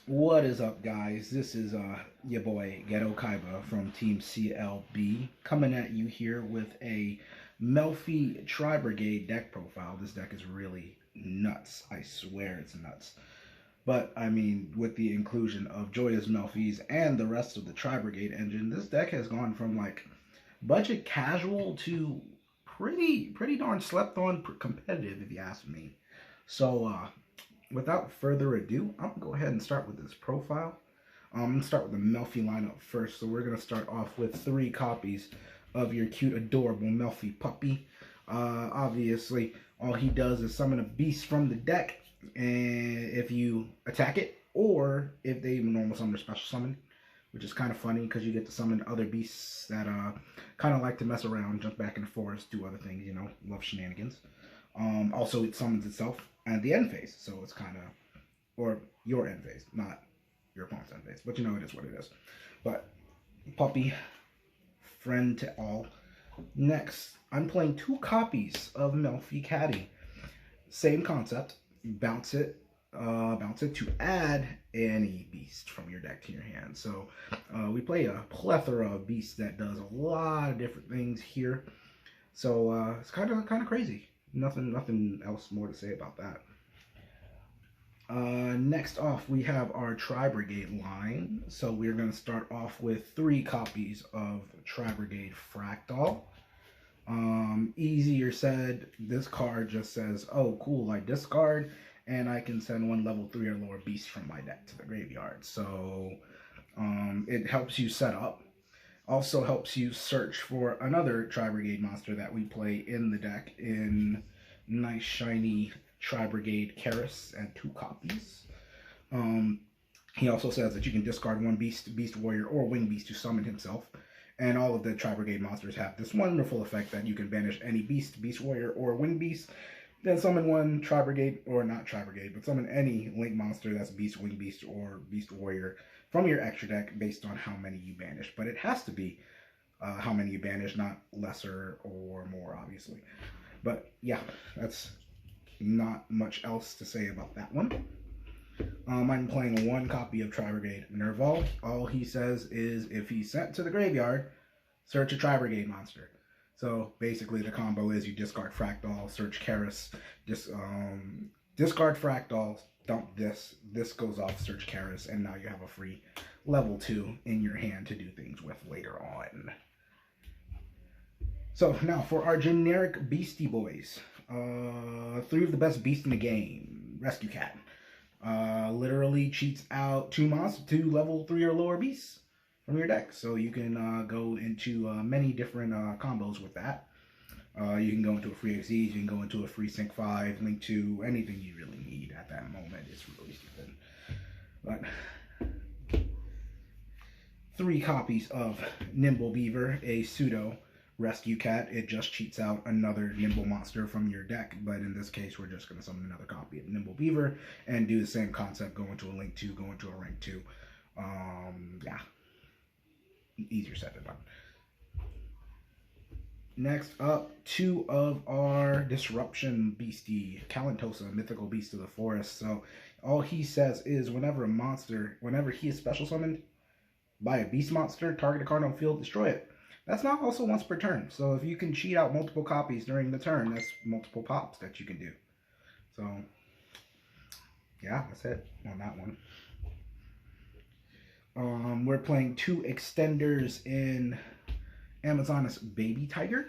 What is up, guys? This is your boy Ghetto Kaiba from Team CLB coming at you here with a Melffy Tri-Brigade deck profile. This deck is really nuts. I swear it's nuts. But I mean, with the inclusion of Joya's Melffys and the rest of the Tri-Brigade engine, this deck has gone from like budget casual to pretty darn slept on competitive, if you ask me. So without further ado, I'm gonna go ahead and start with this profile. I'm gonna start with the Melffy lineup first. So we're gonna start off with 3 copies of your cute, adorable Melffy puppy. Obviously, all he does is summon a beast from the deck, and if you attack it, or if they normal summon or special summon, which is kind of funny because you get to summon other beasts that kind of like to mess around, jump back and forth, do other things, you know, love shenanigans. Also, it summons itself at the end phase, so it's kind of, or your end phase, not your opponent's end phase, but you know, it is what it is. But puppy, friend to all. Next, I'm playing 2 copies of Melffy Caddy. Same concept, bounce it to add any beast from your deck to your hand. So we play a plethora of beasts that does a lot of different things here. So it's kind of crazy. Nothing else more to say about that. Next off, we have our Tri-Brigade line. So we're going to start off with 3 copies of Tri-Brigade Fractal. Easier said, this card just says, oh cool, I discard, and I can send 1 level 3 or lower beast from my deck to the graveyard. So it helps you set up. Also helps you search for another Tri-Brigade monster that we play in the deck in nice shiny Tri-Brigade Karis and 2 copies. He also says that you can discard 1 beast warrior, or wing beast to summon himself. And all of the Tri-Brigade monsters have this wonderful effect that you can banish any beast warrior, or wing beast. Then summon 1 Tri-Brigade, or not Tri-Brigade, but summon any link monster that's beast, wing beast, or beast warrior from your extra deck based on how many you banish. But it has to be how many you banish, not lesser or more, obviously. But yeah, that's not much else to say about that one. I'm playing 1 copy of Tri-Brigade Nerval. All he says is if he's sent to the graveyard, search a Tri-Brigade monster. So basically the combo is you discard Fractal, search Karis, discard Fractal, dump this goes off, search Karis, and now you have a free level 2 in your hand to do things with later on. So now for our generic Beastie Boys. 3 of the best beasts in the game. Rescue Cat. Literally cheats out 2 level 3 or lower beasts from your deck. So you can go into many different combos with that. You can go into a free XZ, you can go into a free Sync 5, Link 2, anything you really need at that moment. It's really stupid. But 3 copies of Nimble Beaver, a pseudo Rescue Cat. It just cheats out another Nimble monster from your deck, but in this case we're just going to summon another copy of Nimble Beaver and do the same concept, go into a Link 2, go into a Rank 2. Yeah, easier said than done. Next up, 2 of our Disruption Beastie, Kalantosa, Mythical Beast of the Forest. So all he says is whenever he is special summoned by a beast monster, target a card on field, destroy it. That's not also once per turn. So if you can cheat out multiple copies during the turn, that's multiple pops that you can do. So yeah, that's it on that one. We're playing 2 extenders in Amazoness Baby Tiger.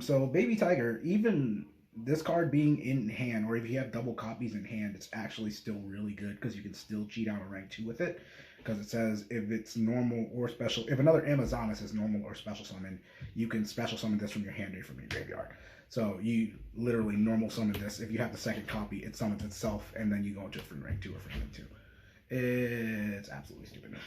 So Baby Tiger, even this card being in hand, or if you have double copies in hand, it's actually still really good because you can still cheat out a rank 2 with it. Because it says if it's normal or special, if another Amazoness is normal or special summon, you can special summon this from your hand or from your graveyard. So you literally normal summon this. If you have the second copy, it summons itself, and then you go into a free rank 2 or free rank 2. It's absolutely stupid.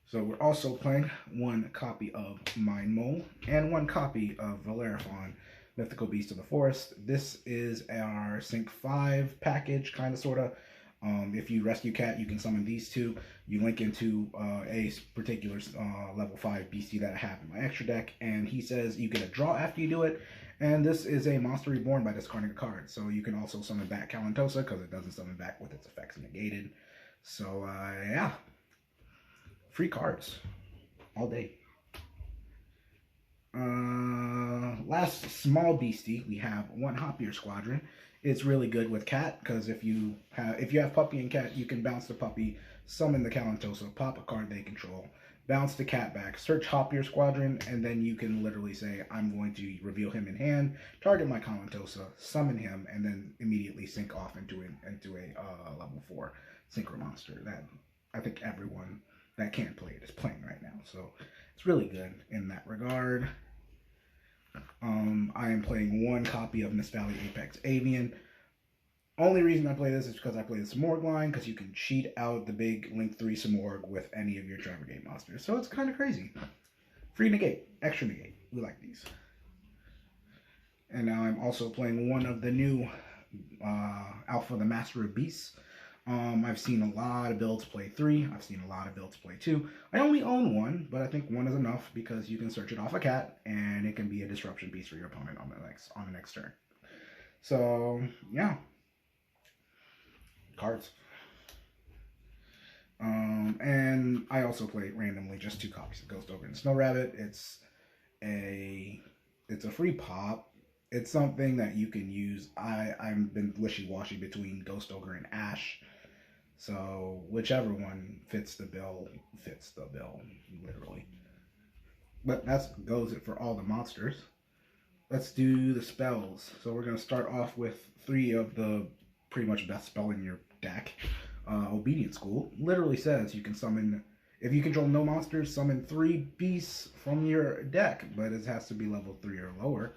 So we're also playing 1 copy of Mind Mole and 1 copy of Valeraphon, Mythical Beast of the Forest. This is our Sync 5 package, kind of, sort of. If you Rescue Cat, you can summon these 2. You link into a particular level 5 beastie that I have in my extra deck, and he says you get a draw after you do it, And this is a monster reborn by discarding a card. So you can also summon back Calantosa because it doesn't summon back with its effects negated. So yeah, free cards all day. Last small beastie, we have one Hopier Squadron. It's really good with cat because if you have puppy and cat, you can bounce the puppy, summon the Calantosa, pop a card they control, bounce the cat back, search Hopier Squadron, and then you can literally say, I'm going to reveal him in hand, target my Calantosa, summon him, and then immediately sync off into a level 4 synchro monster that I think everyone that can play it is playing right now. So it's really good in that regard. I am playing one copy of Miss Valley Apex Avian. Only reason I play this is because I play the Simorgh line, because you can cheat out the big Link 3 Simorgh with any of your Tri-Brigade monsters. So it's kind of crazy. Free negate, extra negate. We like these. And now I'm also playing one of the new Alpha, the Master of Beasts. I've seen a lot of builds play 3. I've seen a lot of builds play 2. I only own 1, but I think 1 is enough because you can search it off a cat and it can be a disruption piece for your opponent on the next turn. So yeah, cards. And I also play randomly just 2 copies of Ghost Ogre and Snow Rabbit. It's a free pop. It's something that you can use. I've been wishy-washy between Ghost Ogre and Ash. So whichever one fits the bill, literally. But that goes it for all the monsters. Let's do the spells. So we're going to start off with 3 of the pretty much best spell in your deck. Obedient School literally says you can summon, if you control no monsters, summon 3 beasts from your deck, but it has to be level 3 or lower.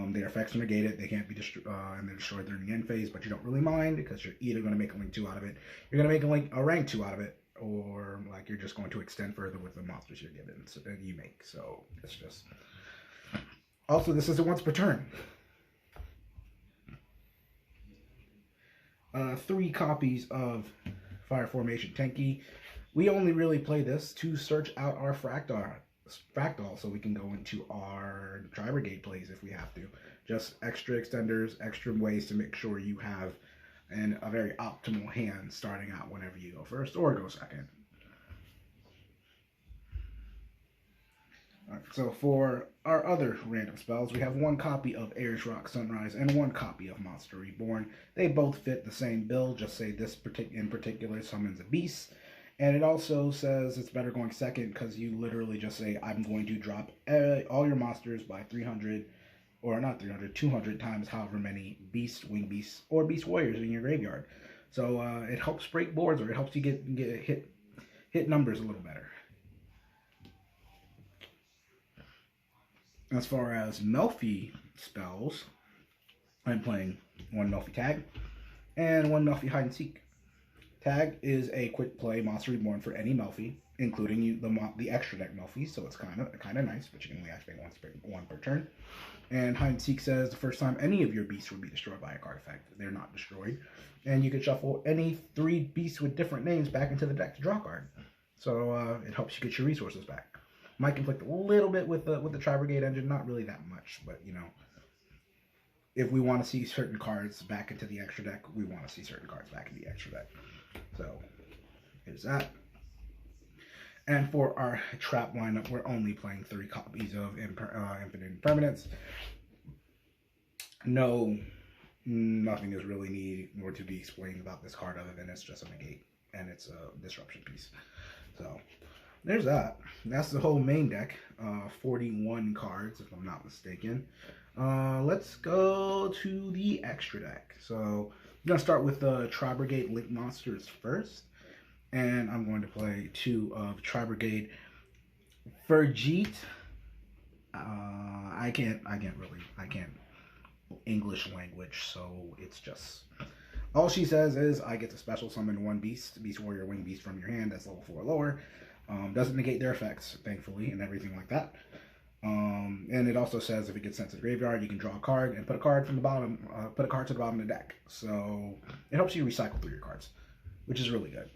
Their effects are negated, they can't be destroyed, and they're destroyed during the end phase, but you don't really mind because you're either going to make a Link 2 out of it, you're going to make a rank 2 out of it, or like you're just going to extend further with the monsters you're given, you make. So it's just. Also, this is a once per turn. 3 copies of Fire Formation Tenki. We only really play this to search out our fractal so we can go into our Tri-Brigade plays if we have to. Just extra extenders, extra ways to make sure you have a very optimal hand starting out whenever you go first or go second. Alright, so for our other random spells, we have 1 copy of Ares Rock Sunrise and 1 copy of Monster Reborn. They both fit the same build, just say this in particular summons a beast. And it also says it's better going second because you literally just say, I'm going to drop all your monsters by 300, or not 300, 200 times however many beasts, wing beasts, or beast warriors in your graveyard. So it helps break boards, or it helps you get hit numbers a little better. As far as Melffy spells, I'm playing 1 Melffy Tag and 1 Melffy Hide and Seek. Tag is a quick play monster reborn for any Melffy, including the extra deck Melffy, so it's kind of nice, but you can only activate one per turn. And Hide and Seek says the first time any of your beasts will be destroyed by a card effect, they're not destroyed, and you can shuffle any 3 beasts with different names back into the deck to draw a card. So it helps you get your resources back. Might conflict a little bit with the Tri-Brigade engine, not really that much, but you know, if we want to see certain cards back into the extra deck, we want to see certain cards back in the extra deck. So here's that. And for our trap lineup, we're only playing 3 copies of Infinite Impermanence. Nothing is really needed or to be explained about this card other than it's just a negate and it's a disruption piece. So there's that. That's the whole main deck. 41 cards, if I'm not mistaken. Let's go to the extra deck. So I'm going to start with the Tri-Brigade Link monsters first. And I'm going to play 2 of Tri-Brigade Verjeet. I can't English language, so it's just, all she says is I get to special summon 1 beast warrior, wing beast from your hand that's level 4 or lower. Doesn't negate their effects, thankfully, and everything like that. And it also says if it gets sent to the graveyard, you can draw a card and put a card from the bottom, put a card to the bottom of the deck. So it helps you recycle through your cards, which is really good.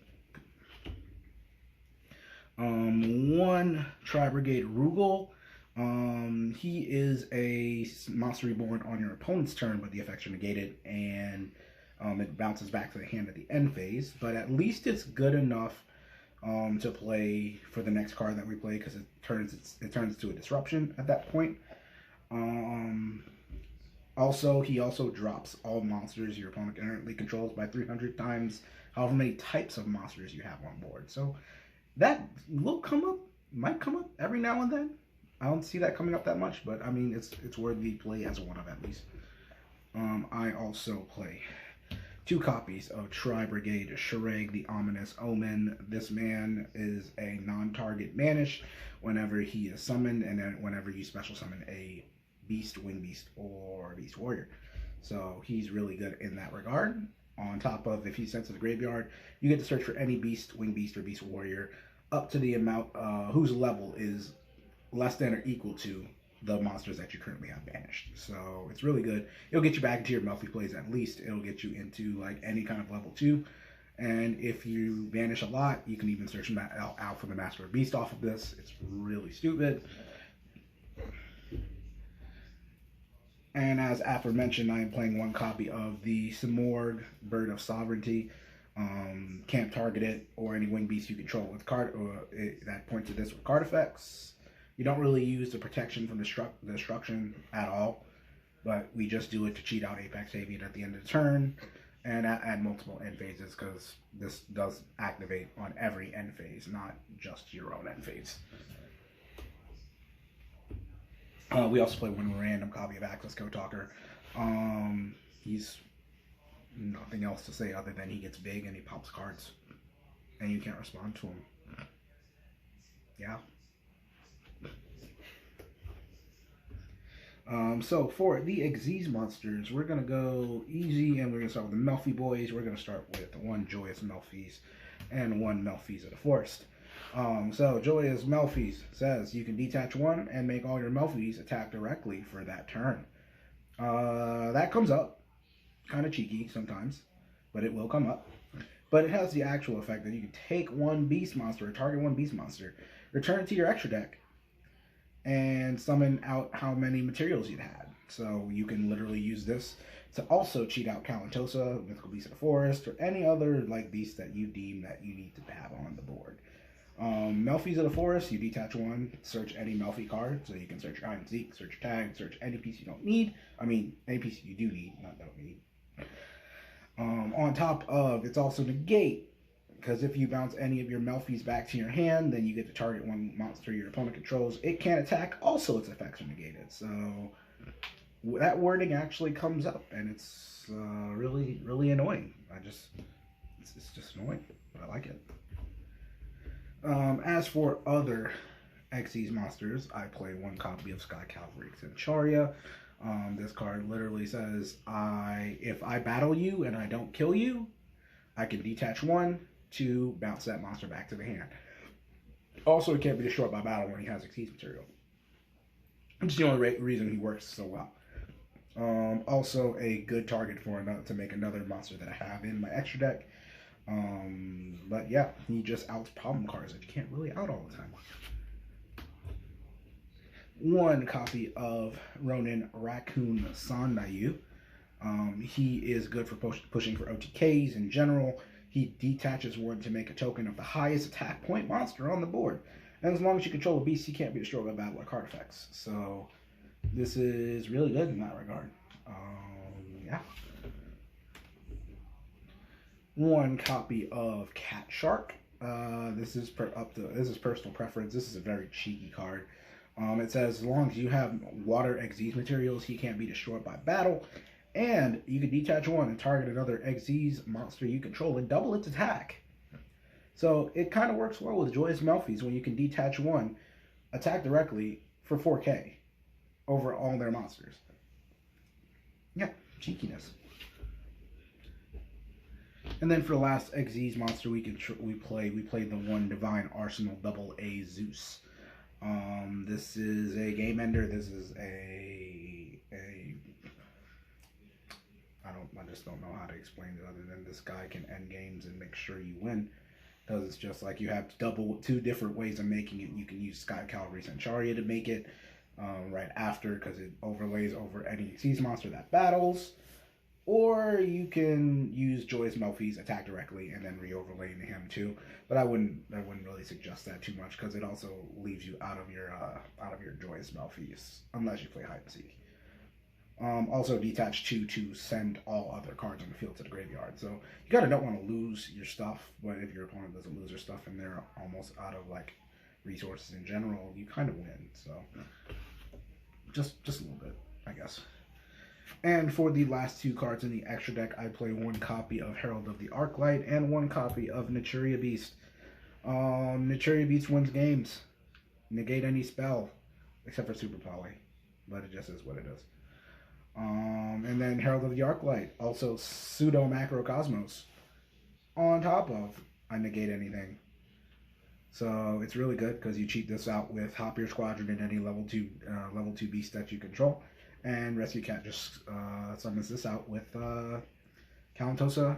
1 Tri-Brigade Rugal. He is a monster reborn on your opponent's turn, but the effects are negated, and it bounces back to the hand at the end phase. But at least it's good enough to play for the next card that we play, because it turns to a disruption at that point. Also, he also drops all monsters your opponent currently controls by 300 times however many types of monsters you have on board. So that might come up every now and then. I don't see that coming up that much, but I mean, it's worthy play as one of at least. I also play 2 copies of Tri-Brigade Shreg, the Ominous Omen. This man is a non-target banish whenever he is summoned, and then whenever you special summon a Beast, Wing Beast, or Beast Warrior. So he's really good in that regard. On top of, if he's sent to the graveyard, you get to search for any Beast, Wing Beast, or Beast Warrior up to the amount whose level is less than or equal to the monsters that you currently have banished. So it's really good. It'll get you back into your Melffy plays at least. It'll get you into like any kind of level 2. And if you banish a lot, you can even search out for the Master of Beast off of this. It's really stupid. And as aforementioned, I am playing 1 copy of the Simorgh, Bird of Sovereignty. Can't target it or any wing beast you control with card, that point to this with card effects. You don't really use the protection from destruction at all, but we just do it to cheat out Apex Avian at the end of the turn and add multiple end phases, because this does activate on every end phase, not just your own end phase. We also play 1 random copy of Access Code Talker. He's nothing else to say other than he gets big and he pops cards, and you can't respond to him. Yeah. So for the Xyz monsters, we're going to go easy, and we're going to start with the Melffy boys. We're going to start with 1 Joyous Melffys and 1 Melffys of the Forest. So Joyous Melffys says you can detach 1 and make all your Melffys attack directly for that turn. That comes up. Kind of cheeky sometimes, but it will come up. But it has the actual effect that you can take 1 beast monster, or target 1 beast monster, return it to your extra deck, and summon out how many materials you'd had. So you can literally use this to also cheat out Kalantosa, Mythical Beast of the Forest, or any other like beast that you deem that you need to have on the board. Melffys of the Forest, you detach 1, search any Melffy card, so you can search your Iron Zeke, search your tag, search any piece you don't need. I mean, any piece you do need, not don't need. On top of, it's also negate, because if you bounce any of your Melffys back to your hand, then you get to target 1 monster your opponent controls. It can't attack, also its effects are negated. So that wording actually comes up, and it's really, really annoying. It's just annoying, but I like it. As for other Xyz monsters, I play 1 copy of Sky Cavalry Centauria. This card literally says, if I battle you and I don't kill you, I can detach 1 to bounce that monster back to the hand. Also, it can't be destroyed by battle when he has Xyz material. It's the only reason he works so well. Also, a good target to make another monster that I have in my extra deck. But yeah, he just outs problem cards that you can't really out all the time. 1 copy of Ronin Raccoon Sandayu. He is good for pushing for OTKs in general. He detaches 1 to make a token of the highest attack point monster on the board. And as long as you control a beast, he can't be destroyed by battle or card effects. So this is really good in that regard. Yeah. 1 copy of Cat Shark. This is personal preference. This is a very cheeky card. It says as long as you have water Xyz materials, he can't be destroyed by battle, and you can detach 1 and target another Xyz monster you control and double its attack. So it kind of works well with Joyous Melffys when you can detach 1, attack directly for 4k over all their monsters. Yeah, cheekiness. And then for the last Xyz monster we played the 1 Divine Arsenal AA Zeus. This is a game ender. This is I just don't know how to explain it other than this guy can end games and make sure you win. Because it's just like you have 2 different ways of making it. You can use Sky Cavalry Centauria to make it. right after, because it overlays over any seas monster that battles. Or you can use Joyous Melffy's attack directly and then re-overlay into him too. But I wouldn't really suggest that too much, because it also leaves you out of your Joyous Melffy's unless you play hide and seek. Also detach 2 to send all other cards on the field to the graveyard. So you kind of don't want to lose your stuff, but if your opponent doesn't lose their stuff and they're almost out of like resources in general, you kind of win. So just a little bit, I guess. And for the last 2 cards in the extra deck, I play 1 copy of Herald of the Arclight and 1 copy of Naturia Beast. Naturia Beast wins games. Negate any spell, except for Super Poly, but it just is what it is. And then Herald of the Arclight, also pseudo Macrocosmos, on top of I negate anything. So it's really good because you cheat this out with Hop Your Squadron and any level 2 beast that you control. And Rescue Cat just summons this out with not Kalantosa,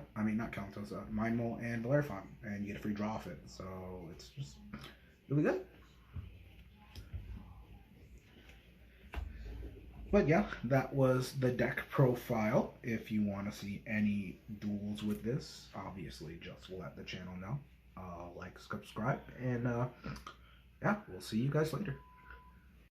Mind Mole, and Bellerophon, and you get a free draw off it. So it's just really good. But yeah, that was the deck profile. If you want to see any duels with this, obviously just let the channel know. Like, subscribe, and yeah, we'll see you guys later.